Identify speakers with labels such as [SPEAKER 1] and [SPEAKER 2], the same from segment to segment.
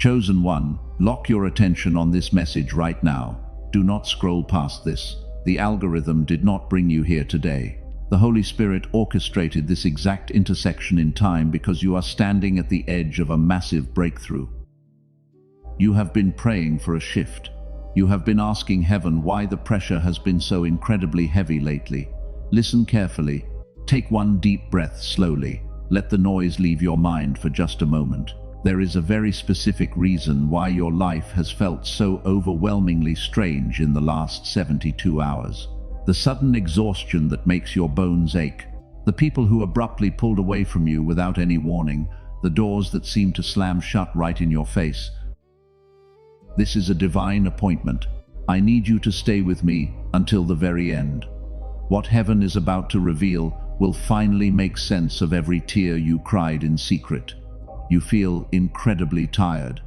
[SPEAKER 1] Chosen one, lock your attention on this message right now. Do not scroll past this. The algorithm did not bring you here today. The Holy Spirit orchestrated this exact intersection in time because you are standing at the edge of a massive breakthrough. You have been praying for a shift. You have been asking heaven why the pressure has been so incredibly heavy lately. Listen carefully. Take one deep breath slowly. Let the noise leave your mind for just a moment. There is a very specific reason why your life has felt so overwhelmingly strange in the last 72 hours. The sudden exhaustion that makes your bones ache. The people who abruptly pulled away from you without any warning. The doors that seem to slam shut right in your face. This is a divine appointment. I need you to stay with me until the very end. What heaven is about to reveal will finally make sense of every tear you cried in secret. You feel incredibly tired.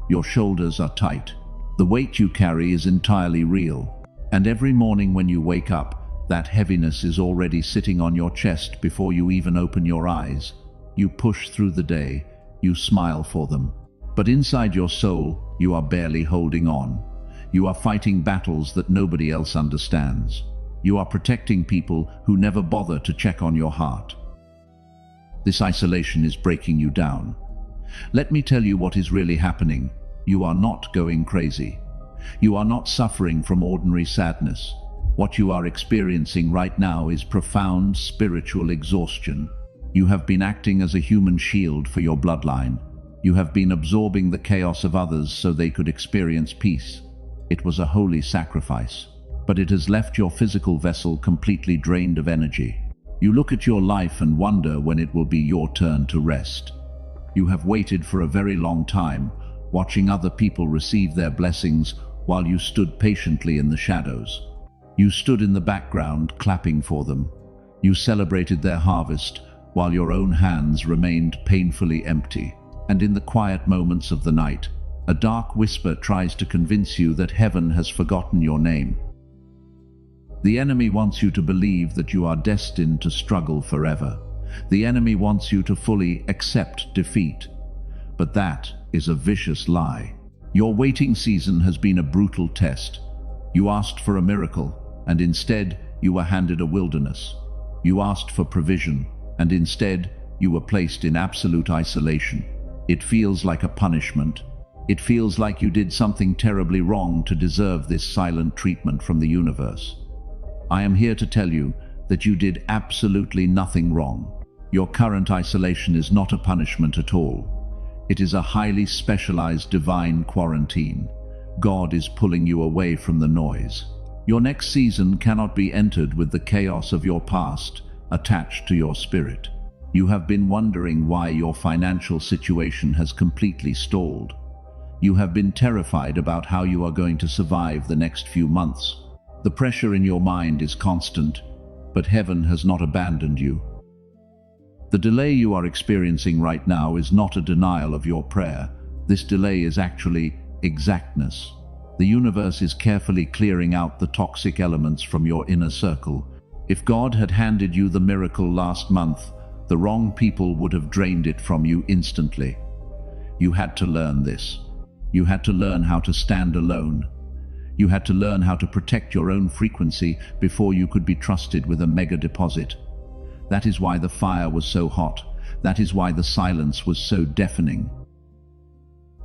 [SPEAKER 1] Your shoulders are tight. The weight you carry is entirely real. And every morning when you wake up, that heaviness is already sitting on your chest before you even open your eyes. You push through the day. You smile for them. But inside your soul, you are barely holding on. You are fighting battles that nobody else understands. You are protecting people who never bother to check on your heart. This isolation is breaking you down. Let me tell you what is really happening. You are not going crazy. You are not suffering from ordinary sadness. What you are experiencing right now is profound spiritual exhaustion. You have been acting as a human shield for your bloodline. You have been absorbing the chaos of others so they could experience peace. It was a holy sacrifice, but it has left your physical vessel completely drained of energy. You look at your life and wonder when it will be your turn to rest. You have waited for a very long time, watching other people receive their blessings while you stood patiently in the shadows. You stood in the background, clapping for them. You celebrated their harvest while your own hands remained painfully empty. And in the quiet moments of the night, a dark whisper tries to convince you that heaven has forgotten your name. The enemy wants you to believe that you are destined to struggle forever. The enemy wants you to fully accept defeat. But that is a vicious lie. Your waiting season has been a brutal test. You asked for a miracle, and instead you were handed a wilderness. You asked for provision, and instead you were placed in absolute isolation. It feels like a punishment. It feels like you did something terribly wrong to deserve this silent treatment from the universe. I am here to tell you that you did absolutely nothing wrong. Your current isolation is not a punishment at all. It is a highly specialized divine quarantine. God is pulling you away from the noise. Your next season cannot be entered with the chaos of your past attached to your spirit. You have been wondering why your financial situation has completely stalled. You have been terrified about how you are going to survive the next few months. The pressure in your mind is constant, but heaven has not abandoned you. The delay you are experiencing right now is not a denial of your prayer. This delay is actually exactness. The universe is carefully clearing out the toxic elements from your inner circle. If God had handed you the miracle last month, the wrong people would have drained it from you instantly. You had to learn this. You had to learn how to stand alone. You had to learn how to protect your own frequency before you could be trusted with a mega deposit. That is why the fire was so hot. That is why the silence was so deafening.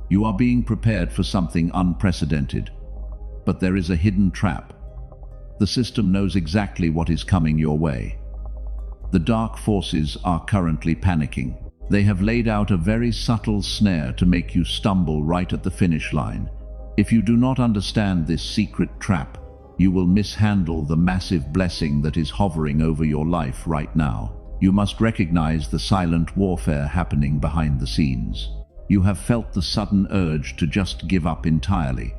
[SPEAKER 1] You are being prepared for something unprecedented, but there is a hidden trap. The system knows exactly what is coming your way. The dark forces are currently panicking. They have laid out a very subtle snare to make you stumble right at the finish line. If you do not understand this secret trap, you will mishandle the massive blessing that is hovering over your life right now. You must recognize the silent warfare happening behind the scenes. You have felt the sudden urge to just give up entirely.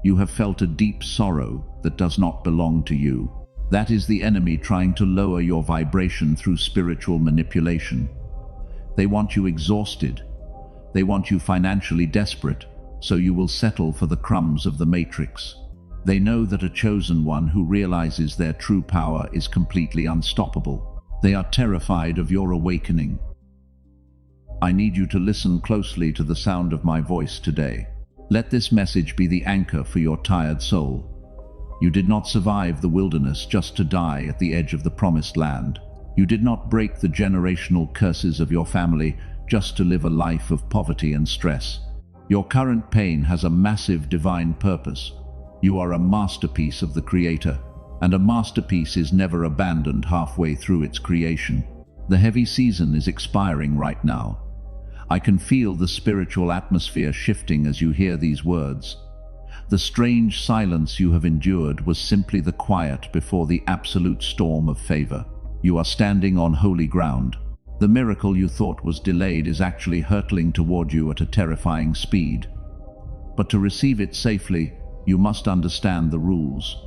[SPEAKER 1] You have felt a deep sorrow that does not belong to you. That is the enemy trying to lower your vibration through spiritual manipulation. They want you exhausted. They want you financially desperate, so you will settle for the crumbs of the matrix. They know that a chosen one who realizes their true power is completely unstoppable. They are terrified of your awakening. I need you to listen closely to the sound of my voice today. Let this message be the anchor for your tired soul. You did not survive the wilderness just to die at the edge of the promised land. You did not break the generational curses of your family just to live a life of poverty and stress. Your current pain has a massive divine purpose. You are a masterpiece of the Creator, and a masterpiece is never abandoned halfway through its creation. The heavy season is expiring right now. I can feel the spiritual atmosphere shifting as you hear these words. The strange silence you have endured was simply the quiet before the absolute storm of favor. You are standing on holy ground. The miracle you thought was delayed is actually hurtling toward you at a terrifying speed. But to receive it safely, you must understand the rules.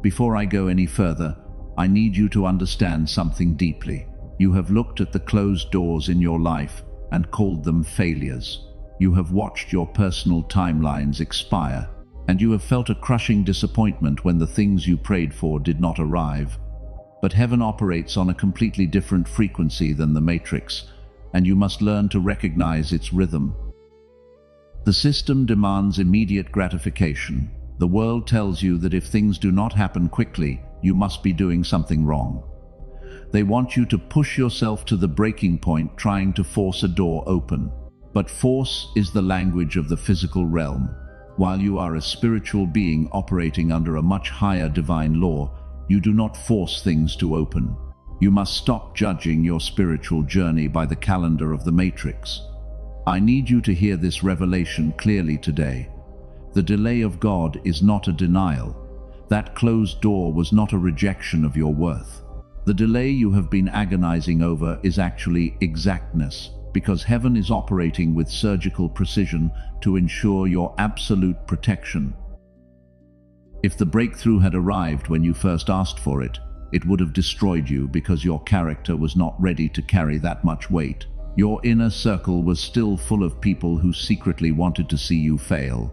[SPEAKER 1] Before I go any further, I need you to understand something deeply. You have looked at the closed doors in your life and called them failures. You have watched your personal timelines expire, and you have felt a crushing disappointment when the things you prayed for did not arrive. But heaven operates on a completely different frequency than the matrix, and you must learn to recognize its rhythm. The system demands immediate gratification. The world tells you that if things do not happen quickly, you must be doing something wrong. They want you to push yourself to the breaking point, trying to force a door open. But force is the language of the physical realm. While you are a spiritual being operating under a much higher divine law, you do not force things to open. You must stop judging your spiritual journey by the calendar of the matrix. I need you to hear this revelation clearly today. The delay of God is not a denial. That closed door was not a rejection of your worth. The delay you have been agonizing over is actually exactness, because heaven is operating with surgical precision to ensure your absolute protection. If the breakthrough had arrived when you first asked for it, it would have destroyed you because your character was not ready to carry that much weight. Your inner circle was still full of people who secretly wanted to see you fail.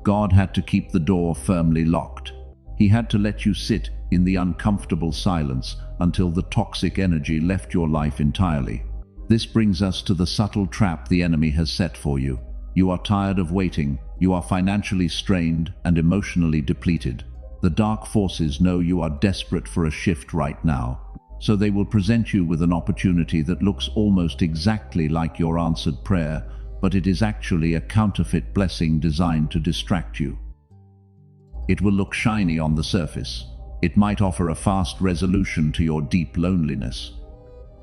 [SPEAKER 1] God had to keep the door firmly locked. He had to let you sit in the uncomfortable silence until the toxic energy left your life entirely. This brings us to the subtle trap the enemy has set for you. You are tired of waiting. You are financially strained and emotionally depleted. The dark forces know you are desperate for a shift right now, so they will present you with an opportunity that looks almost exactly like your answered prayer, but it is actually a counterfeit blessing designed to distract you. It will look shiny on the surface. It might offer a fast resolution to your deep loneliness,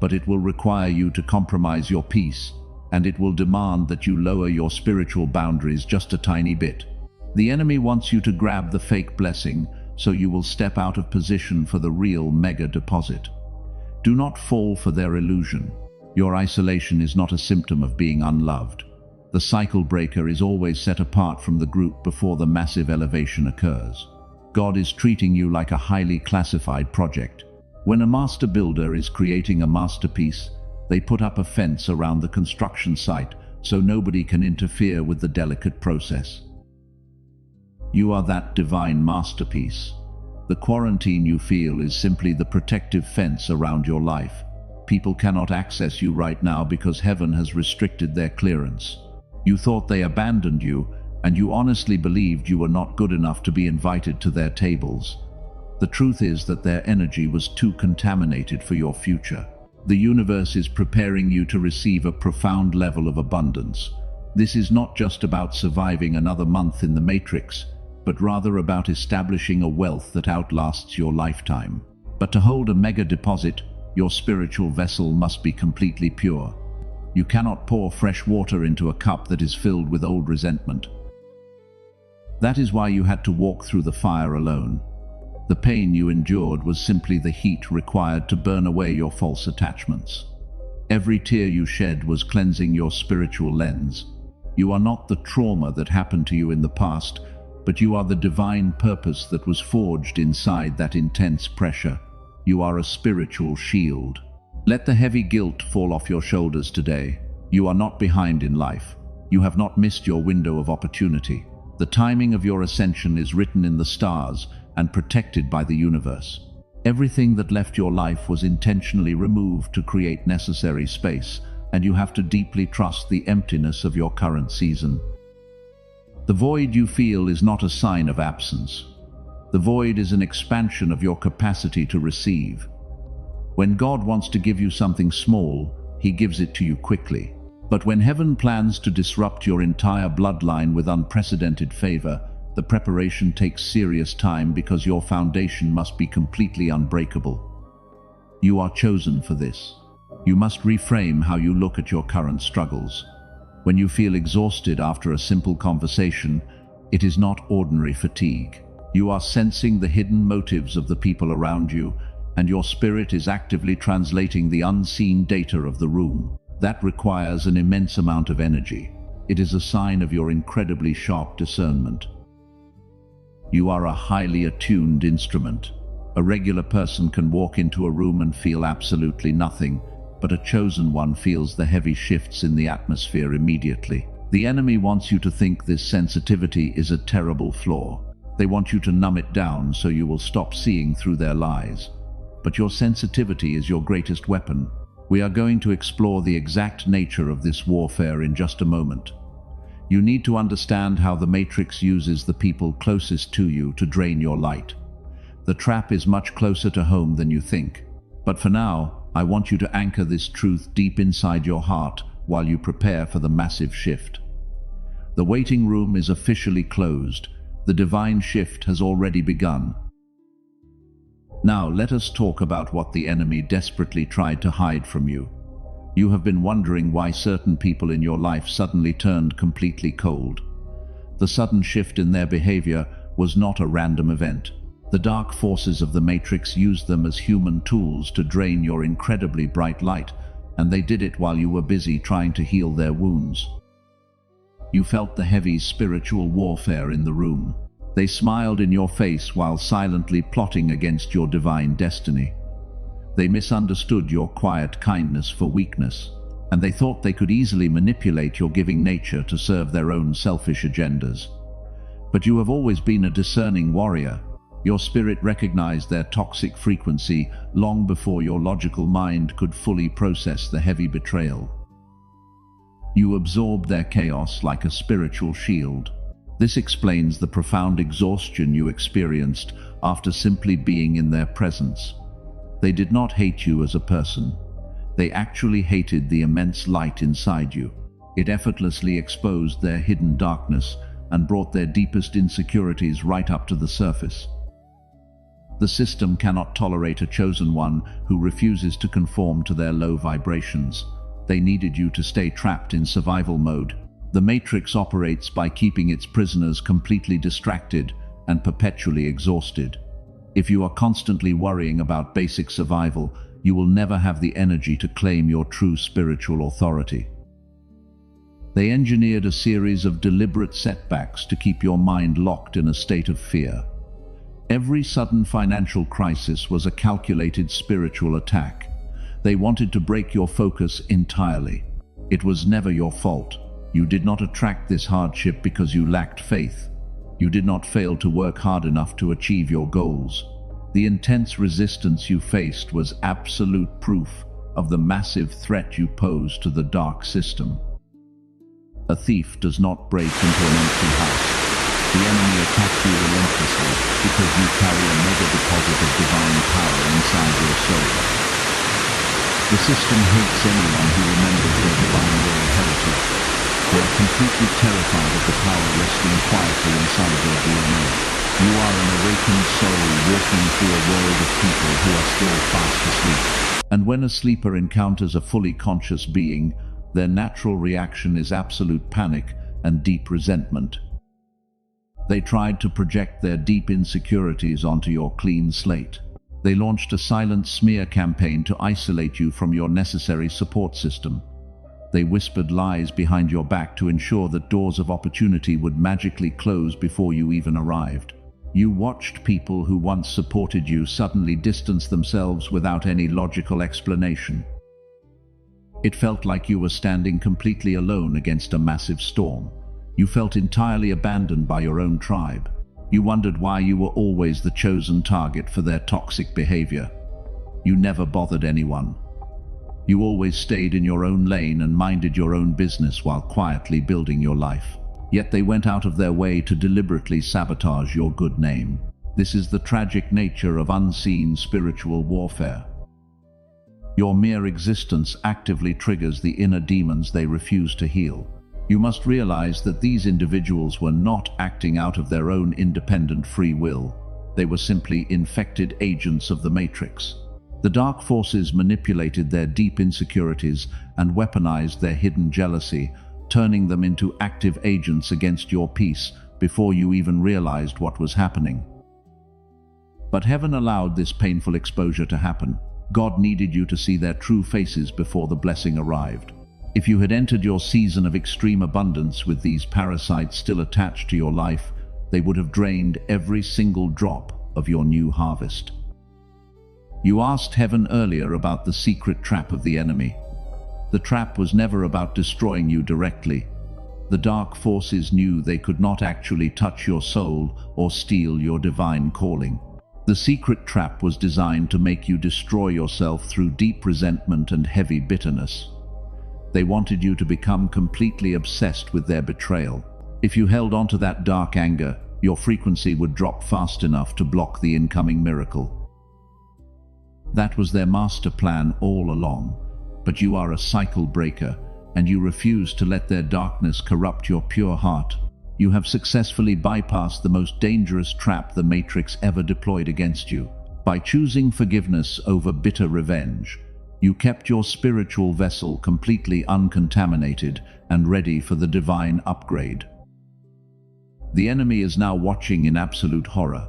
[SPEAKER 1] but it will require you to compromise your peace, and it will demand that you lower your spiritual boundaries just a tiny bit. The enemy wants you to grab the fake blessing, so you will step out of position for the real mega deposit. Do not fall for their illusion. Your isolation is not a symptom of being unloved. The cycle breaker is always set apart from the group before the massive elevation occurs. God is treating you like a highly classified project. When a master builder is creating a masterpiece, they put up a fence around the construction site so nobody can interfere with the delicate process. You are that divine masterpiece. The quarantine you feel is simply the protective fence around your life. People cannot access you right now because heaven has restricted their clearance. You thought they abandoned you, and you honestly believed you were not good enough to be invited to their tables. The truth is that their energy was too contaminated for your future. The universe is preparing you to receive a profound level of abundance. This is not just about surviving another month in the matrix, but rather about establishing a wealth that outlasts your lifetime. But to hold a mega deposit, your spiritual vessel must be completely pure. You cannot pour fresh water into a cup that is filled with old resentment. That is why you had to walk through the fire alone. The pain you endured was simply the heat required to burn away your false attachments. Every tear you shed was cleansing your spiritual lens. You are not the trauma that happened to you in the past, but you are the divine purpose that was forged inside that intense pressure. You are a spiritual shield. Let the heavy guilt fall off your shoulders today. You are not behind in life. You have not missed your window of opportunity. The timing of your ascension is written in the stars and protected by the universe. Everything that left your life was intentionally removed to create necessary space, and you have to deeply trust the emptiness of your current season. The void you feel is not a sign of absence. The void is an expansion of your capacity to receive. When God wants to give you something small, He gives it to you quickly. But when heaven plans to disrupt your entire bloodline with unprecedented favor, the preparation takes serious time because your foundation must be completely unbreakable. You are chosen for this. You must reframe how you look at your current struggles. When you feel exhausted after a simple conversation, it is not ordinary fatigue. You are sensing the hidden motives of the people around you, and your spirit is actively translating the unseen data of the room. That requires an immense amount of energy. It is a sign of your incredibly sharp discernment. You are a highly attuned instrument. A regular person can walk into a room and feel absolutely nothing, but a chosen one feels the heavy shifts in the atmosphere immediately. The enemy wants you to think this sensitivity is a terrible flaw. They want you to numb it down so you will stop seeing through their lies. But your sensitivity is your greatest weapon. We are going to explore the exact nature of this warfare in just a moment. You need to understand how the Matrix uses the people closest to you to drain your light. The trap is much closer to home than you think. But for now, I want you to anchor this truth deep inside your heart while you prepare for the massive shift. The waiting room is officially closed. The divine shift has already begun. Now let us talk about what the enemy desperately tried to hide from you. You have been wondering why certain people in your life suddenly turned completely cold. The sudden shift in their behavior was not a random event. The dark forces of the Matrix used them as human tools to drain your incredibly bright light, and they did it while you were busy trying to heal their wounds. You felt the heavy spiritual warfare in the room. They smiled in your face while silently plotting against your divine destiny. They misunderstood your quiet kindness for weakness, and they thought they could easily manipulate your giving nature to serve their own selfish agendas. But you have always been a discerning warrior. Your spirit recognized their toxic frequency long before your logical mind could fully process the heavy betrayal. You absorbed their chaos like a spiritual shield. This explains the profound exhaustion you experienced after simply being in their presence. They did not hate you as a person. They actually hated the immense light inside you. It effortlessly exposed their hidden darkness and brought their deepest insecurities right up to the surface. The system cannot tolerate a chosen one who refuses to conform to their low vibrations. They needed you to stay trapped in survival mode. The Matrix operates by keeping its prisoners completely distracted and perpetually exhausted. If you are constantly worrying about basic survival, you will never have the energy to claim your true spiritual authority. They engineered a series of deliberate setbacks to keep your mind locked in a state of fear. Every sudden financial crisis was a calculated spiritual attack. They wanted to break your focus entirely. It was never your fault. You did not attract this hardship because you lacked faith. You did not fail to work hard enough to achieve your goals. The intense resistance you faced was absolute proof of the massive threat you posed to the dark system. A thief does not break into an empty house. The enemy attacks you relentlessly because you carry a mega deposit of divine power inside your soul. The system hates anyone who remembers their divine royal heritage. They are completely terrified of the power resting quietly inside your DNA. You are an awakened soul walking through a world of people who are still fast asleep. And when a sleeper encounters a fully conscious being, their natural reaction is absolute panic and deep resentment. They tried to project their deep insecurities onto your clean slate. They launched a silent smear campaign to isolate you from your necessary support system. They whispered lies behind your back to ensure that doors of opportunity would magically close before you even arrived. You watched people who once supported you suddenly distance themselves without any logical explanation. It felt like you were standing completely alone against a massive storm. You felt entirely abandoned by your own tribe. You wondered why you were always the chosen target for their toxic behavior. You never bothered anyone. You always stayed in your own lane and minded your own business while quietly building your life. Yet they went out of their way to deliberately sabotage your good name. This is the tragic nature of unseen spiritual warfare. Your mere existence actively triggers the inner demons they refuse to heal. You must realize that these individuals were not acting out of their own independent free will. They were simply infected agents of the Matrix. The dark forces manipulated their deep insecurities and weaponized their hidden jealousy, turning them into active agents against your peace before you even realized what was happening. But heaven allowed this painful exposure to happen. God needed you to see their true faces before the blessing arrived. If you had entered your season of extreme abundance with these parasites still attached to your life, they would have drained every single drop of your new harvest. You asked heaven earlier about the secret trap of the enemy. The trap was never about destroying you directly. The dark forces knew they could not actually touch your soul or steal your divine calling. The secret trap was designed to make you destroy yourself through deep resentment and heavy bitterness. They wanted you to become completely obsessed with their betrayal. If you held onto that dark anger, your frequency would drop fast enough to block the incoming miracle. That was their master plan all along. But you are a cycle breaker, and you refuse to let their darkness corrupt your pure heart. You have successfully bypassed the most dangerous trap the Matrix ever deployed against you. By choosing forgiveness over bitter revenge, you kept your spiritual vessel completely uncontaminated and ready for the divine upgrade. The enemy is now watching in absolute horror.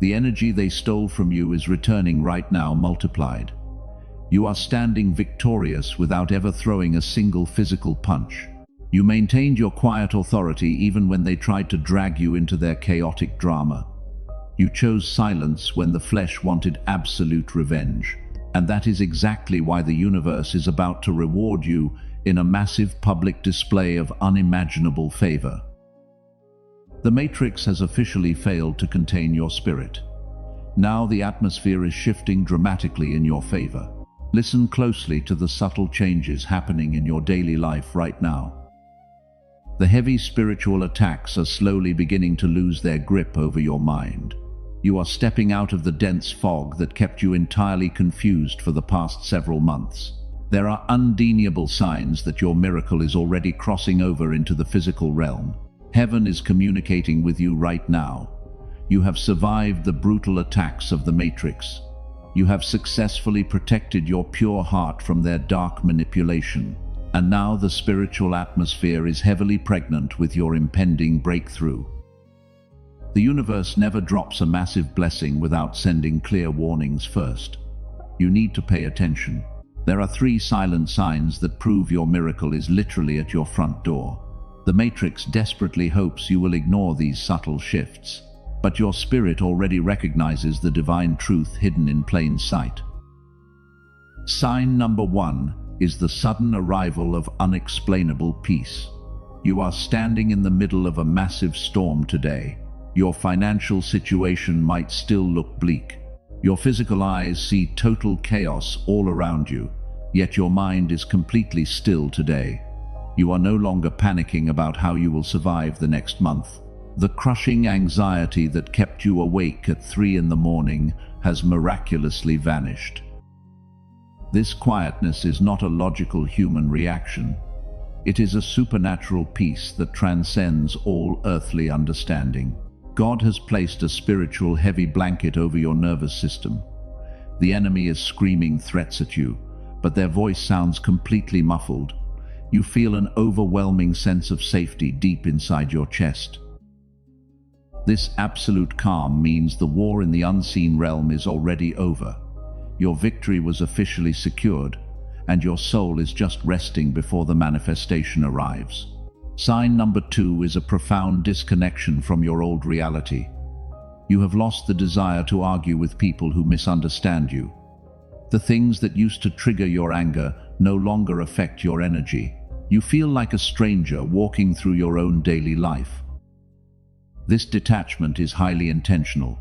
[SPEAKER 1] The energy they stole from you is returning right now multiplied. You are standing victorious without ever throwing a single physical punch. You maintained your quiet authority even when they tried to drag you into their chaotic drama. You chose silence when the flesh wanted absolute revenge. And that is exactly why the universe is about to reward you in a massive public display of unimaginable favor. The Matrix has officially failed to contain your spirit. Now the atmosphere is shifting dramatically in your favor. Listen closely to the subtle changes happening in your daily life right now. The heavy spiritual attacks are slowly beginning to lose their grip over your mind. You are stepping out of the dense fog that kept you entirely confused for the past several months. There are undeniable signs that your miracle is already crossing over into the physical realm. Heaven is communicating with you right now. You have survived the brutal attacks of the Matrix. You have successfully protected your pure heart from their dark manipulation. And now the spiritual atmosphere is heavily pregnant with your impending breakthrough. The universe never drops a massive blessing without sending clear warnings first. You need to pay attention. There are 3 silent signs that prove your miracle is literally at your front door. The Matrix desperately hopes you will ignore these subtle shifts, but your spirit already recognizes the divine truth hidden in plain sight. Sign number 1 is the sudden arrival of unexplainable peace. You are standing in the middle of a massive storm today. Your financial situation might still look bleak. Your physical eyes see total chaos all around you, yet your mind is completely still today. You are no longer panicking about how you will survive the next month. The crushing anxiety that kept you awake at 3 in the morning has miraculously vanished. This quietness is not a logical human reaction. It is a supernatural peace that transcends all earthly understanding. God has placed a spiritual heavy blanket over your nervous system. The enemy is screaming threats at you, but their voice sounds completely muffled. You feel an overwhelming sense of safety deep inside your chest. This absolute calm means the war in the unseen realm is already over. Your victory was officially secured, and your soul is just resting before the manifestation arrives. Sign number 2 is a profound disconnection from your old reality. You have lost the desire to argue with people who misunderstand you. The things that used to trigger your anger no longer affect your energy. You feel like a stranger walking through your own daily life. This detachment is highly intentional.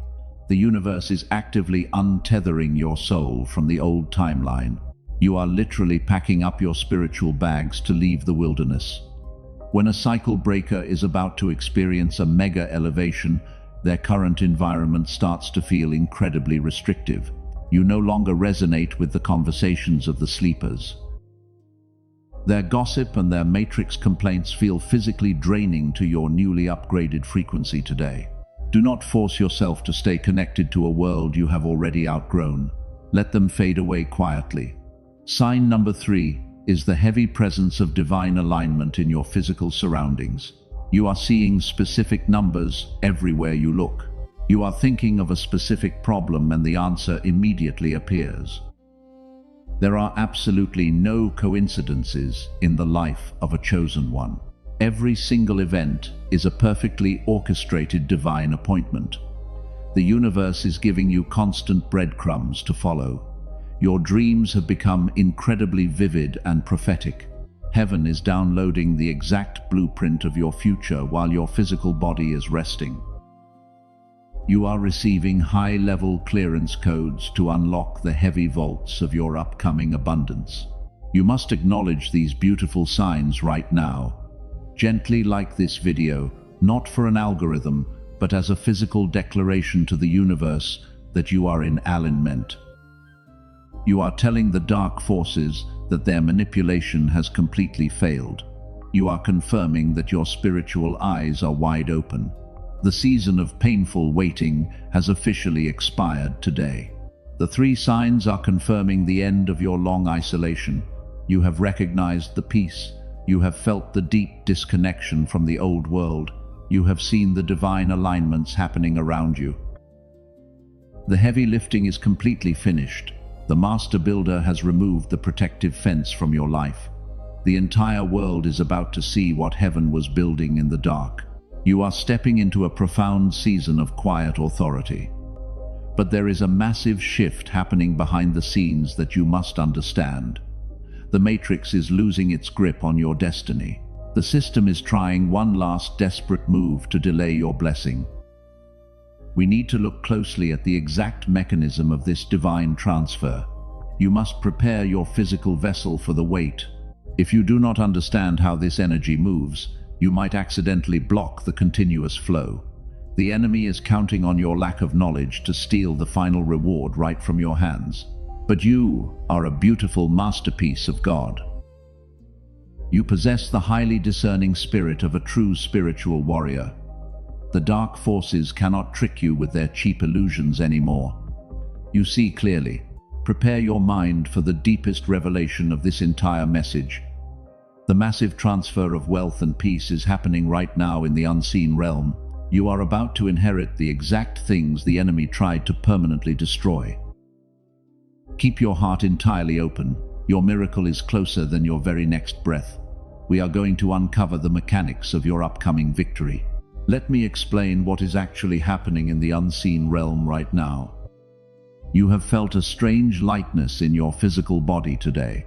[SPEAKER 1] The universe is actively untethering your soul from the old timeline. You are literally packing up your spiritual bags to leave the wilderness. When a cycle breaker is about to experience a mega elevation, their current environment starts to feel incredibly restrictive. You no longer resonate with the conversations of the sleepers. Their gossip and their matrix complaints feel physically draining to your newly upgraded frequency today. Do not force yourself to stay connected to a world you have already outgrown. Let them fade away quietly. Sign number 3 is the heavy presence of divine alignment in your physical surroundings. You are seeing specific numbers everywhere you look. You are thinking of a specific problem and the answer immediately appears. There are absolutely no coincidences in the life of a chosen one. Every single event is a perfectly orchestrated divine appointment. The universe is giving you constant breadcrumbs to follow. Your dreams have become incredibly vivid and prophetic. Heaven is downloading the exact blueprint of your future while your physical body is resting. You are receiving high-level clearance codes to unlock the heavy vaults of your upcoming abundance. You must acknowledge these beautiful signs right now. Gently like this video, not for an algorithm, but as a physical declaration to the universe that you are in alignment. You are telling the dark forces that their manipulation has completely failed. You are confirming that your spiritual eyes are wide open. The season of painful waiting has officially expired today. The 3 signs are confirming the end of your long isolation. You have recognized the peace. You have felt the deep disconnection from the old world. You have seen the divine alignments happening around you. The heavy lifting is completely finished. The Master Builder has removed the protective fence from your life. The entire world is about to see what heaven was building in the dark. You are stepping into a profound season of quiet authority. But there is a massive shift happening behind the scenes that you must understand. The Matrix is losing its grip on your destiny. The system is trying one last desperate move to delay your blessing. We need to look closely at the exact mechanism of this divine transfer. You must prepare your physical vessel for the wait. If you do not understand how this energy moves, you might accidentally block the continuous flow. The enemy is counting on your lack of knowledge to steal the final reward right from your hands. But you are a beautiful masterpiece of God. You possess the highly discerning spirit of a true spiritual warrior. The dark forces cannot trick you with their cheap illusions anymore. You see clearly. Prepare your mind for the deepest revelation of this entire message. The massive transfer of wealth and peace is happening right now in the unseen realm. You are about to inherit the exact things the enemy tried to permanently destroy. Keep your heart entirely open. Your miracle is closer than your very next breath. We are going to uncover the mechanics of your upcoming victory. Let me explain what is actually happening in the unseen realm right now. You have felt a strange lightness in your physical body today.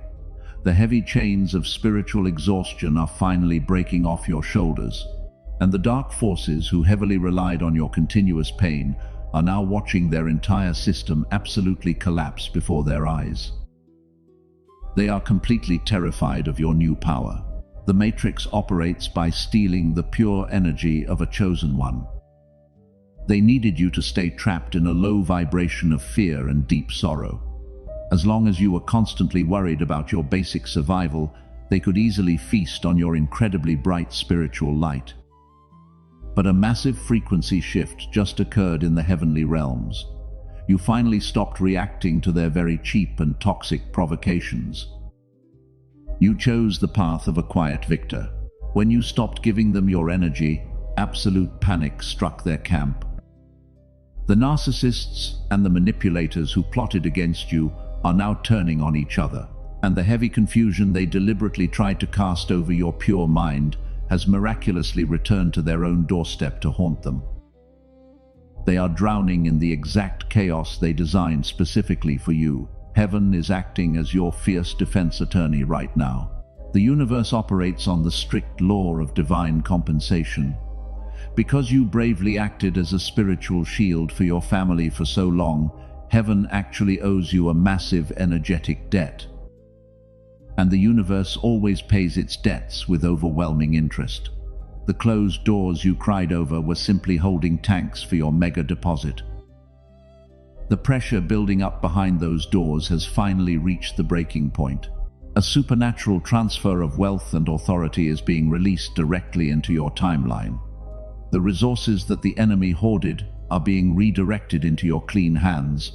[SPEAKER 1] The heavy chains of spiritual exhaustion are finally breaking off your shoulders, and the dark forces who heavily relied on your continuous pain are now watching their entire system absolutely collapse before their eyes. They are completely terrified of your new power. The Matrix operates by stealing the pure energy of a chosen one. They needed you to stay trapped in a low vibration of fear and deep sorrow. As long as you were constantly worried about your basic survival, they could easily feast on your incredibly bright spiritual light. But a massive frequency shift just occurred in the heavenly realms. You finally stopped reacting to their very cheap and toxic provocations. You chose the path of a quiet victor. When you stopped giving them your energy, absolute panic struck their camp. The narcissists and the manipulators who plotted against you are now turning on each other, and the heavy confusion they deliberately tried to cast over your pure mind has miraculously returned to their own doorstep to haunt them. They are drowning in the exact chaos they designed specifically for you. Heaven is acting as your fierce defense attorney right now. The universe operates on the strict law of divine compensation. Because you bravely acted as a spiritual shield for your family for so long, heaven actually owes you a massive energetic debt. and the universe always pays its debts with overwhelming interest. The closed doors you cried over were simply holding tanks for your mega deposit. The pressure building up behind those doors has finally reached the breaking point. A supernatural transfer of wealth and authority is being released directly into your timeline. The resources that the enemy hoarded are being redirected into your clean hands.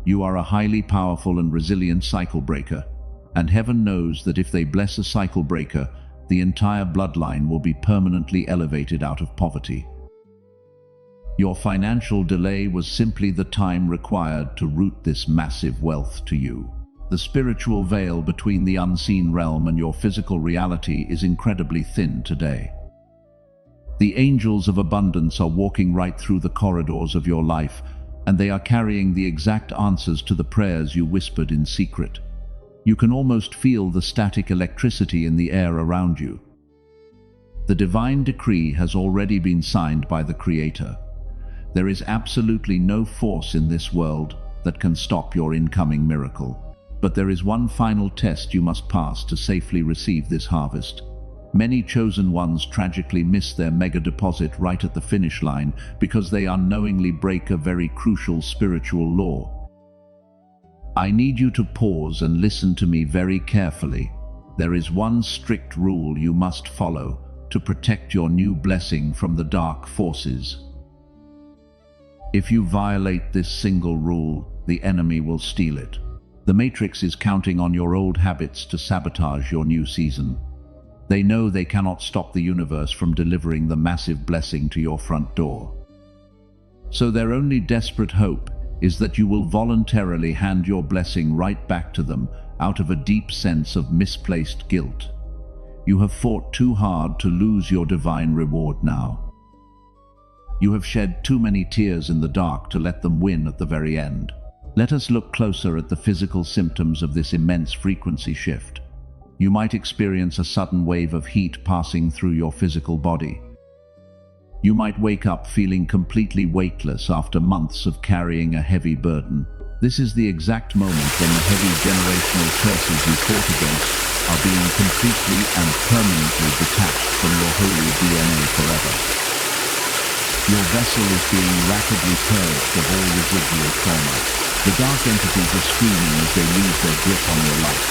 [SPEAKER 1] You are a highly powerful and resilient cycle breaker, and heaven knows that if they bless a cycle breaker, the entire bloodline will be permanently elevated out of poverty. Your financial delay was simply the time required to root this massive wealth to you. The spiritual veil between the unseen realm and your physical reality is incredibly thin today. The angels of abundance are walking right through the corridors of your life, and they are carrying the exact answers to the prayers you whispered in secret. You can almost feel the static electricity in the air around you. The divine decree has already been signed by the Creator. There is absolutely no force in this world that can stop your incoming miracle. But there is one final test you must pass to safely receive this harvest. Many chosen ones tragically miss their mega deposit right at the finish line because they unknowingly break a very crucial spiritual law. I need you to pause and listen to me very carefully. There is one strict rule you must follow to protect your new blessing from the dark forces. If you violate this single rule, the enemy will steal it. The Matrix is counting on your old habits to sabotage your new season. They know they cannot stop the universe from delivering the massive blessing to your front door. So their only desperate hope is that you will voluntarily hand your blessing right back to them out of a deep sense of misplaced guilt. You have fought too hard to lose your divine reward now. You have shed too many tears in the dark to let them win at the very end. Let us look closer at the physical symptoms of this immense frequency shift. You might experience a sudden wave of heat passing through your physical body. You might wake up feeling completely weightless after months of carrying a heavy burden. This is the exact moment when the heavy generational curses you fought against are being completely and permanently detached from your holy DNA forever. Your vessel is being rapidly purged of all residual trauma. The dark entities are screaming as they lose their grip on your life.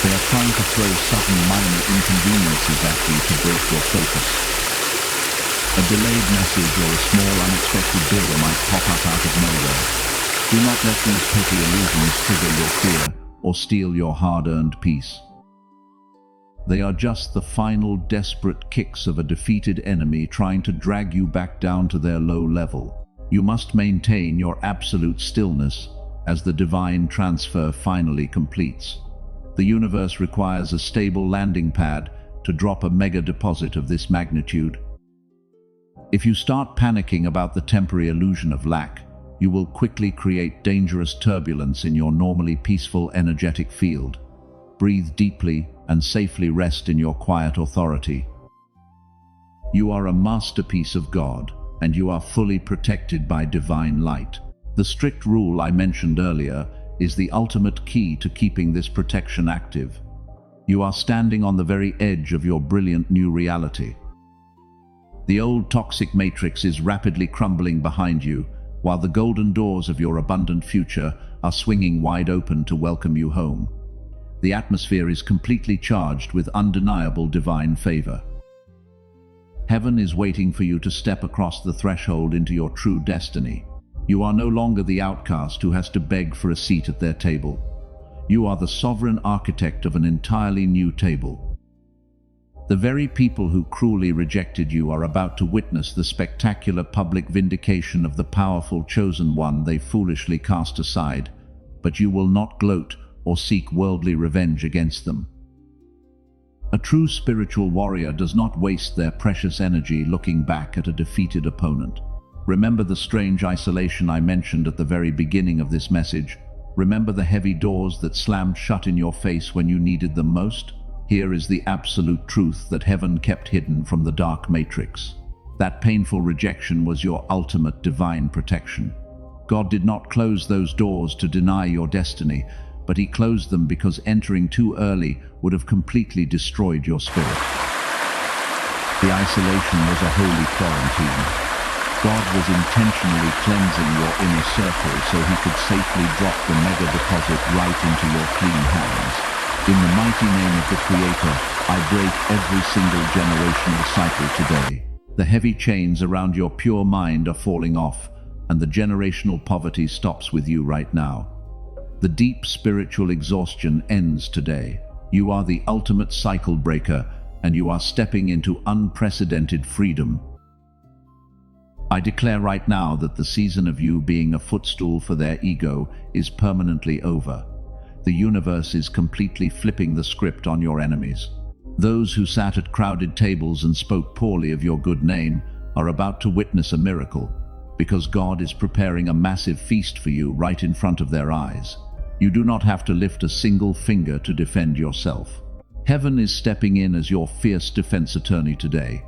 [SPEAKER 1] They are trying to throw sudden minor inconveniences at you to break your focus. A delayed message or a small unexpected bill might pop up out of nowhere. Do not let these petty illusions trigger your fear or steal your hard-earned peace. They are just the final desperate kicks of a defeated enemy trying to drag you back down to their low level. You must maintain your absolute stillness as the divine transfer finally completes. The universe requires a stable landing pad to drop a mega deposit of this magnitude. If you start panicking about the temporary illusion of lack, you will quickly create dangerous turbulence in your normally peaceful energetic field. Breathe deeply and safely rest in your quiet authority. You are a masterpiece of God, and you are fully protected by divine light. The strict rule I mentioned earlier is the ultimate key to keeping this protection active. You are standing on the very edge of your brilliant new reality. The old toxic matrix is rapidly crumbling behind you, while the golden doors of your abundant future are swinging wide open to welcome you home. The atmosphere is completely charged with undeniable divine favor. Heaven is waiting for you to step across the threshold into your true destiny. You are no longer the outcast who has to beg for a seat at their table. You are the sovereign architect of an entirely new table. The very people who cruelly rejected you are about to witness the spectacular public vindication of the powerful chosen one they foolishly cast aside, but you will not gloat or seek worldly revenge against them. A true spiritual warrior does not waste their precious energy looking back at a defeated opponent. Remember the strange isolation I mentioned at the very beginning of this message. Remember the heavy doors that slammed shut in your face when you needed them most? Here is the absolute truth that heaven kept hidden from the dark matrix. That painful rejection was your ultimate divine protection. God did not close those doors to deny your destiny, but he closed them because entering too early would have completely destroyed your spirit. The isolation was a holy quarantine. God was intentionally cleansing your inner circle so he could safely drop the mega deposit right into your clean hands. In the mighty name of the Creator, I break every single generational cycle today. The heavy chains around your pure mind are falling off, and the generational poverty stops with you right now. The deep spiritual exhaustion ends today. You are the ultimate cycle breaker, and you are stepping into unprecedented freedom. I declare right now that the season of you being a footstool for their ego is permanently over. The universe is completely flipping the script on your enemies. Those who sat at crowded tables and spoke poorly of your good name are about to witness a miracle, because God is preparing a massive feast for you right in front of their eyes. You do not have to lift a single finger to defend yourself. Heaven is stepping in as your fierce defense attorney today.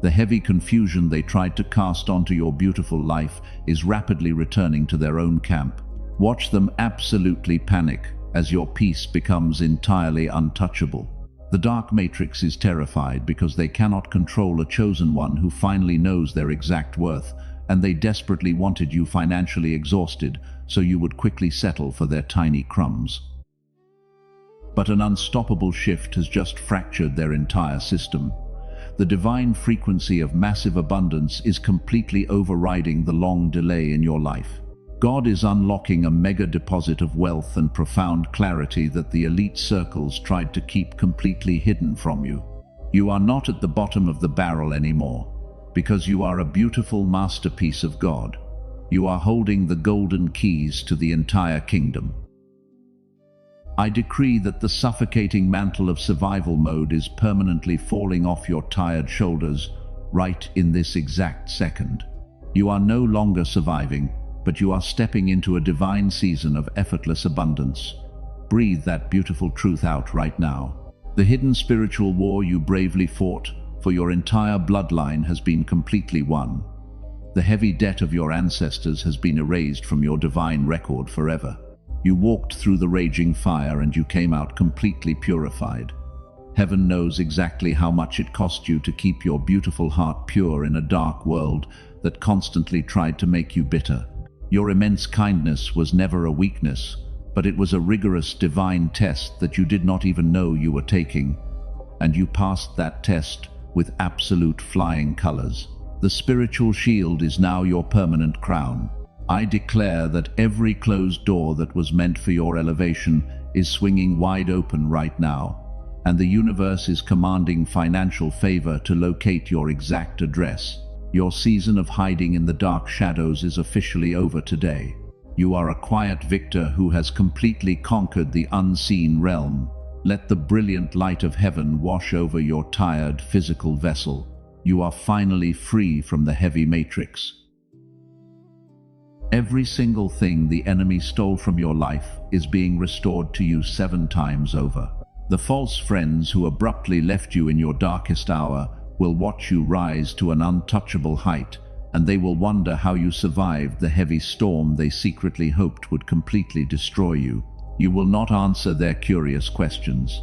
[SPEAKER 1] The heavy confusion they tried to cast onto your beautiful life is rapidly returning to their own camp. Watch them absolutely panic as your peace becomes entirely untouchable. The dark matrix is terrified because they cannot control a chosen one who finally knows their exact worth, and they desperately wanted you financially exhausted so you would quickly settle for their tiny crumbs. But an unstoppable shift has just fractured their entire system. The divine frequency of massive abundance is completely overriding the long delay in your life. God is unlocking a mega deposit of wealth and profound clarity that the elite circles tried to keep completely hidden from you. You are not at the bottom of the barrel anymore, because you are a beautiful masterpiece of God. You are holding the golden keys to the entire kingdom. I decree that the suffocating mantle of survival mode is permanently falling off your tired shoulders right in this exact second. You are no longer surviving, but you are stepping into a divine season of effortless abundance. Breathe that beautiful truth out right now. The hidden spiritual war you bravely fought for your entire bloodline has been completely won. The heavy debt of your ancestors has been erased from your divine record forever. You walked through the raging fire and you came out completely purified. Heaven knows exactly how much it cost you to keep your beautiful heart pure in a dark world that constantly tried to make you bitter. Your immense kindness was never a weakness, but it was a rigorous divine test that you did not even know you were taking, and you passed that test with absolute flying colors. The spiritual shield is now your permanent crown. I declare that every closed door that was meant for your elevation is swinging wide open right now, and the universe is commanding financial favor to locate your exact address. Your season of hiding in the dark shadows is officially over today. You are a quiet victor who has completely conquered the unseen realm. Let the brilliant light of heaven wash over your tired physical vessel. You are finally free from the heavy matrix. Every single thing the enemy stole from your life is being restored to you 7 times over. The false friends who abruptly left you in your darkest hour will watch you rise to an untouchable height, and they will wonder how you survived the heavy storm they secretly hoped would completely destroy you. You will not answer their curious questions.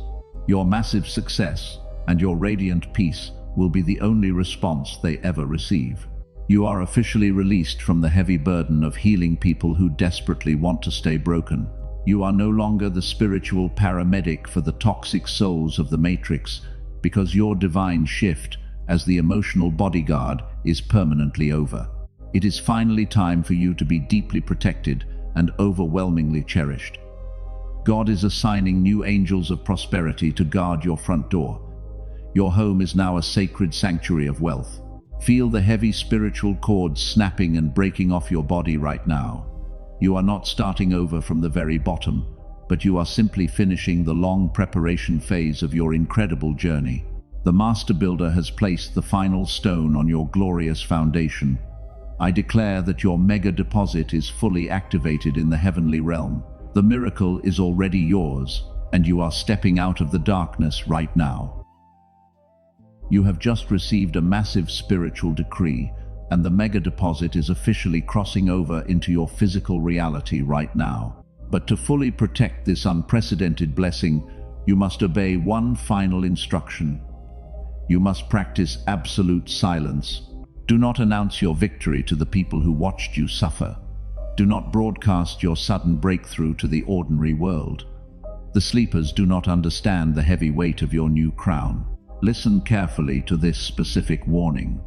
[SPEAKER 1] Your massive success and your radiant peace will be the only response they ever receive. You are officially released from the heavy burden of healing people who desperately want to stay broken. You are no longer the spiritual paramedic for the toxic souls of the Matrix, because your divine shift as the emotional bodyguard is permanently over. It is finally time for you to be deeply protected and overwhelmingly cherished. God is assigning new angels of prosperity to guard your front door. Your home is now a sacred sanctuary of wealth. Feel the heavy spiritual cords snapping and breaking off your body right now. You are not starting over from the very bottom, but you are simply finishing the long preparation phase of your incredible journey. The Master Builder has placed the final stone on your glorious foundation. I declare that your mega deposit is fully activated in the heavenly realm. The miracle is already yours, and you are stepping out of the darkness right now. You have just received a massive spiritual decree, and the mega deposit is officially crossing over into your physical reality right now. But to fully protect this unprecedented blessing, you must obey one final instruction. You must practice absolute silence. Do not announce your victory to the people who watched you suffer. Do not broadcast your sudden breakthrough to the ordinary world. The sleepers do not understand the heavy weight of your new crown. Listen carefully to this specific warning.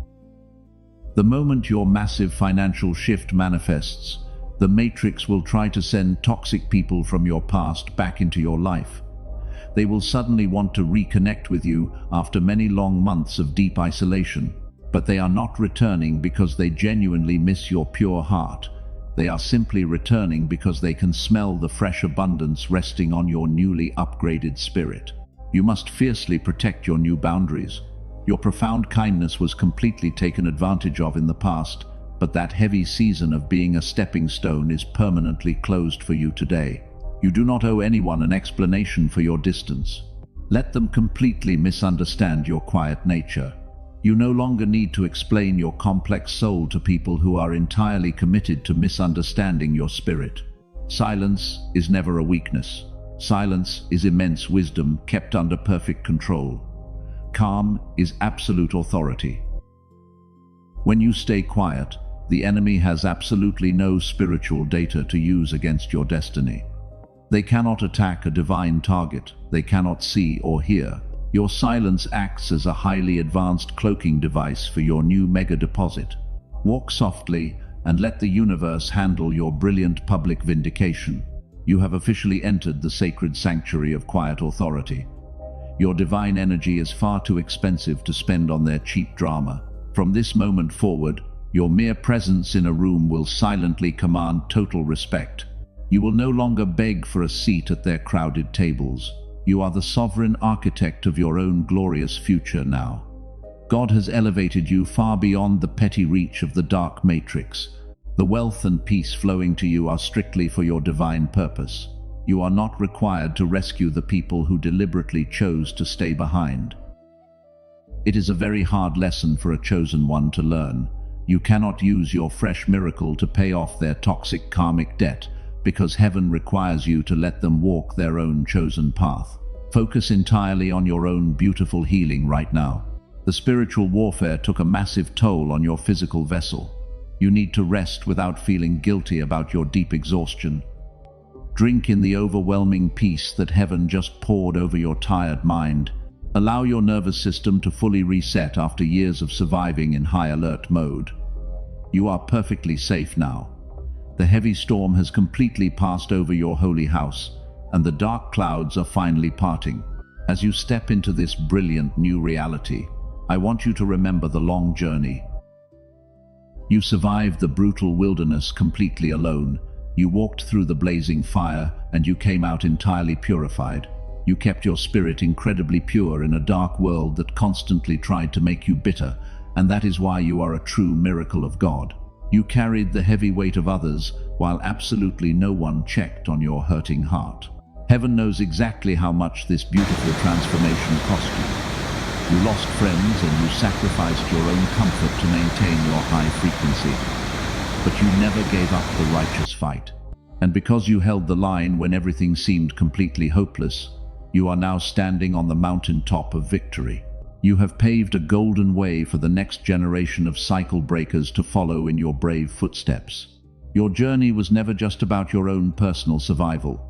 [SPEAKER 1] The moment your massive financial shift manifests, the Matrix will try to send toxic people from your past back into your life. They will suddenly want to reconnect with you after many long months of deep isolation. But they are not returning because they genuinely miss your pure heart. They are simply returning because they can smell the fresh abundance resting on your newly upgraded spirit. You must fiercely protect your new boundaries. Your profound kindness was completely taken advantage of in the past, but that heavy season of being a stepping stone is permanently closed for you today. You do not owe anyone an explanation for your distance. Let them completely misunderstand your quiet nature. You no longer need to explain your complex soul to people who are entirely committed to misunderstanding your spirit. Silence is never a weakness. Silence is immense wisdom kept under perfect control. Calm is absolute authority. When you stay quiet, the enemy has absolutely no spiritual data to use against your destiny. They cannot attack a divine target. They cannot see or hear. Your silence acts as a highly advanced cloaking device for your new mega deposit. Walk softly and let the universe handle your brilliant public vindication. You have officially entered the sacred sanctuary of quiet authority. Your divine energy is far too expensive to spend on their cheap drama. From this moment forward, your mere presence in a room will silently command total respect. You will no longer beg for a seat at their crowded tables. You are the sovereign architect of your own glorious future now. God has elevated you far beyond the petty reach of the dark matrix. The wealth and peace flowing to you are strictly for your divine purpose. You are not required to rescue the people who deliberately chose to stay behind. It is a very hard lesson for a chosen one to learn. You cannot use your fresh miracle to pay off their toxic karmic debt, because heaven requires you to let them walk their own chosen path. Focus entirely on your own beautiful healing right now. The spiritual warfare took a massive toll on your physical vessel. You need to rest without feeling guilty about your deep exhaustion. Drink in the overwhelming peace that heaven just poured over your tired mind. Allow your nervous system to fully reset after years of surviving in high alert mode. You are perfectly safe now. The heavy storm has completely passed over your holy house, and the dark clouds are finally parting. As you step into this brilliant new reality, I want you to remember the long journey. You survived the brutal wilderness completely alone. You walked through the blazing fire, and you came out entirely purified. You kept your spirit incredibly pure in a dark world that constantly tried to make you bitter, and that is why you are a true miracle of God. You carried the heavy weight of others, while absolutely no one checked on your hurting heart. Heaven knows exactly how much this beautiful transformation cost you. You lost friends and you sacrificed your own comfort to maintain your high frequency. But you never gave up the righteous fight. And because you held the line when everything seemed completely hopeless, you are now standing on the mountaintop of victory. You have paved a golden way for the next generation of cycle breakers to follow in your brave footsteps. Your journey was never just about your own personal survival.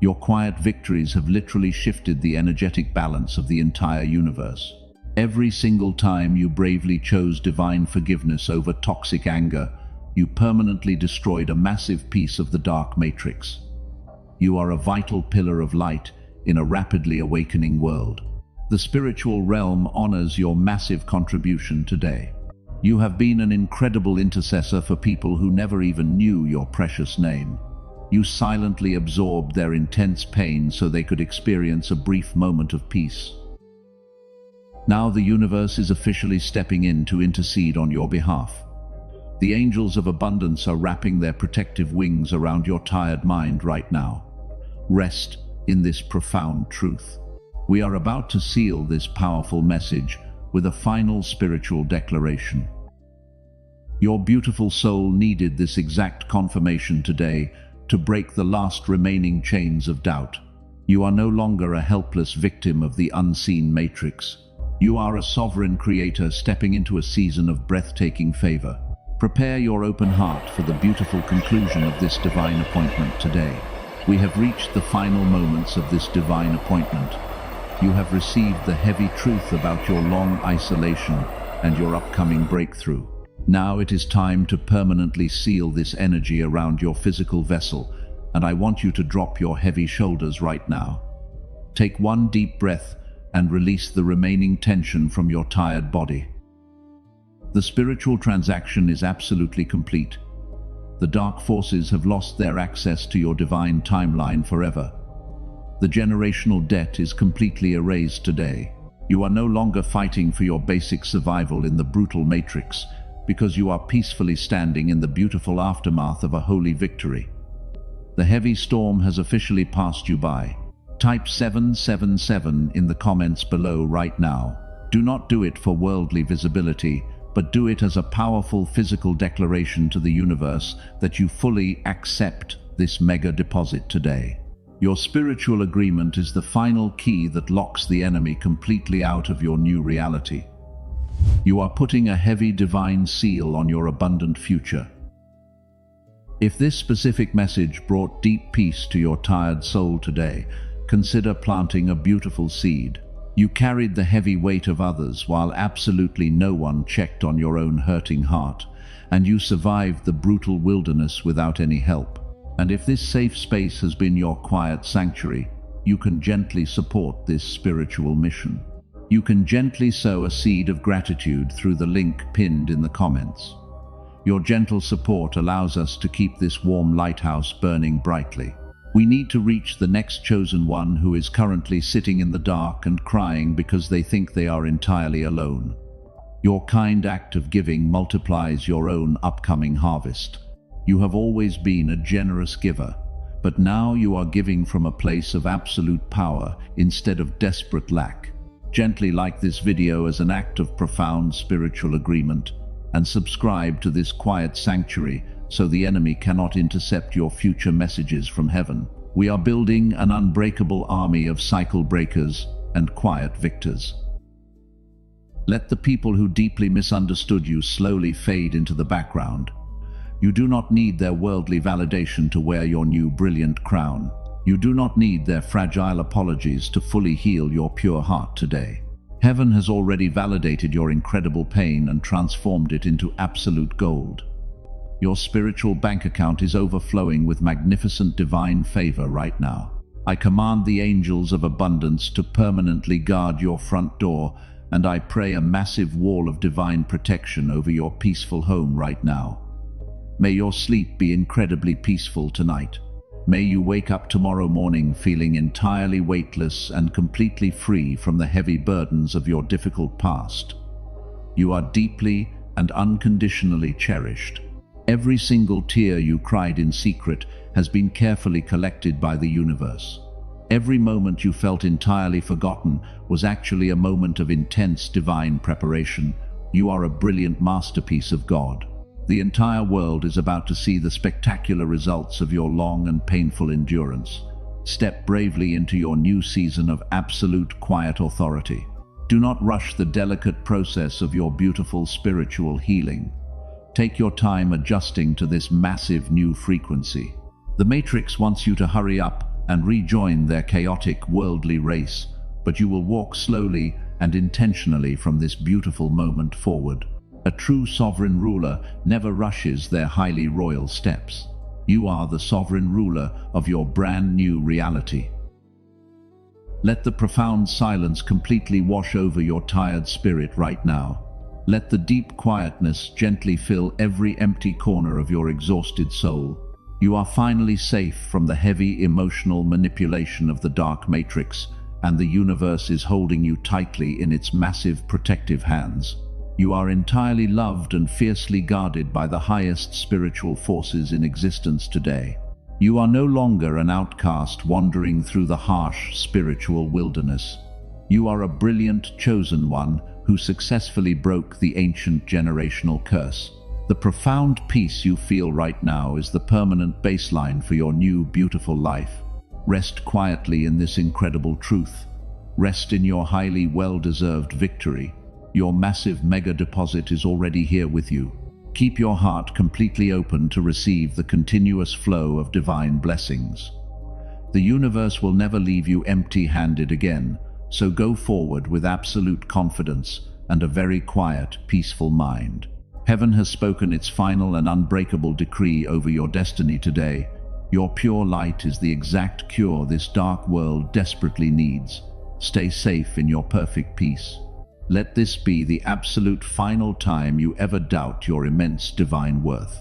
[SPEAKER 1] Your quiet victories have literally shifted the energetic balance of the entire universe. Every single time you bravely chose divine forgiveness over toxic anger, you permanently destroyed a massive piece of the dark matrix. You are a vital pillar of light in a rapidly awakening world. The spiritual realm honors your massive contribution today. You have been an incredible intercessor for people who never even knew your precious name. You silently absorbed their intense pain so they could experience a brief moment of peace. Now the universe is officially stepping in to intercede on your behalf. The angels of abundance are wrapping their protective wings around your tired mind right now. Rest in this profound truth. We are about to seal this powerful message with a final spiritual declaration. Your beautiful soul needed this exact confirmation today to break the last remaining chains of doubt. You are no longer a helpless victim of the unseen matrix. You are a sovereign creator stepping into a season of breathtaking favor. Prepare your open heart for the beautiful conclusion of this divine appointment today. We have reached the final moments of this divine appointment. You have received the heavy truth about your long isolation and your upcoming breakthrough. Now it is time to permanently seal this energy around your physical vessel, and I want you to drop your heavy shoulders right now. Take one deep breath and release the remaining tension from your tired body. The spiritual transaction is absolutely complete. The dark forces have lost their access to your divine timeline forever. The generational debt is completely erased today. You are no longer fighting for your basic survival in the brutal matrix, because you are peacefully standing in the beautiful aftermath of a holy victory. The heavy storm has officially passed you by. Type 777 in the comments below right now. Do not do it for worldly visibility, but do it as a powerful physical declaration to the universe that you fully accept this mega deposit today. Your spiritual agreement is the final key that locks the enemy completely out of your new reality. You are putting a heavy divine seal on your abundant future. If this specific message brought deep peace to your tired soul today, consider planting a beautiful seed. You carried the heavy weight of others while absolutely no one checked on your own hurting heart, and you survived the brutal wilderness without any help. And if this safe space has been your quiet sanctuary, you can gently support this spiritual mission. You can gently sow a seed of gratitude through the link pinned in the comments. Your gentle support allows us to keep this warm lighthouse burning brightly. We need to reach the next chosen one who is currently sitting in the dark and crying because they think they are entirely alone. Your kind act of giving multiplies your own upcoming harvest. You have always been a generous giver, but now you are giving from a place of absolute power instead of desperate lack. Gently like this video as an act of profound spiritual agreement, and subscribe to this quiet sanctuary so the enemy cannot intercept your future messages from heaven. We are building an unbreakable army of cycle breakers and quiet victors. Let the people who deeply misunderstood you slowly fade into the background. You do not need their worldly validation to wear your new brilliant crown. You do not need their fragile apologies to fully heal your pure heart today. Heaven has already validated your incredible pain and transformed it into absolute gold. Your spiritual bank account is overflowing with magnificent divine favor right now. I command the angels of abundance to permanently guard your front door, and I pray a massive wall of divine protection over your peaceful home right now. May your sleep be incredibly peaceful tonight. May you wake up tomorrow morning feeling entirely weightless and completely free from the heavy burdens of your difficult past. You are deeply and unconditionally cherished. Every single tear you cried in secret has been carefully collected by the universe. Every moment you felt entirely forgotten was actually a moment of intense divine preparation. You are a brilliant masterpiece of God. The entire world is about to see the spectacular results of your long and painful endurance. Step bravely into your new season of absolute quiet authority. Do not rush the delicate process of your beautiful spiritual healing. Take your time adjusting to this massive new frequency. The Matrix wants you to hurry up and rejoin their chaotic worldly race, but you will walk slowly and intentionally from this beautiful moment forward. A true sovereign ruler never rushes their highly royal steps. You are the sovereign ruler of your brand new reality. Let the profound silence completely wash over your tired spirit right now. Let the deep quietness gently fill every empty corner of your exhausted soul. You are finally safe from the heavy emotional manipulation of the dark matrix, and the universe is holding you tightly in its massive protective hands. You are entirely loved and fiercely guarded by the highest spiritual forces in existence today. You are no longer an outcast wandering through the harsh spiritual wilderness. You are a brilliant chosen one who successfully broke the ancient generational curse. The profound peace you feel right now is the permanent baseline for your new, beautiful life. Rest quietly in this incredible truth. Rest in your highly well-deserved victory. Your massive mega deposit is already here with you. Keep your heart completely open to receive the continuous flow of divine blessings. The universe will never leave you empty-handed again, so go forward with absolute confidence and a very quiet, peaceful mind. Heaven has spoken its final and unbreakable decree over your destiny today. Your pure light is the exact cure this dark world desperately needs. Stay safe in your perfect peace. Let this be the absolute final time you ever doubt your immense divine worth.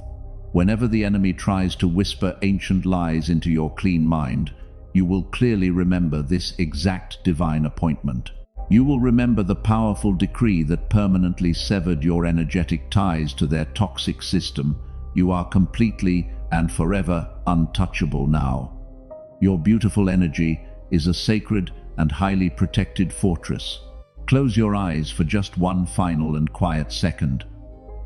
[SPEAKER 1] Whenever the enemy tries to whisper ancient lies into your clean mind, you will clearly remember this exact divine appointment. You will remember the powerful decree that permanently severed your energetic ties to their toxic system. You are completely and forever untouchable now. Your beautiful energy is a sacred and highly protected fortress. Close your eyes for just one final and quiet second.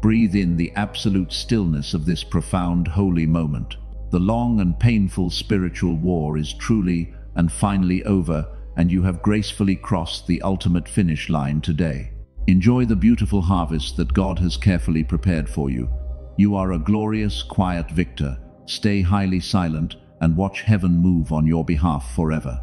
[SPEAKER 1] Breathe in the absolute stillness of this profound holy moment. The long and painful spiritual war is truly and finally over, and you have gracefully crossed the ultimate finish line today. Enjoy the beautiful harvest that God has carefully prepared for you. You are a glorious, quiet victor. Stay highly silent and watch heaven move on your behalf forever.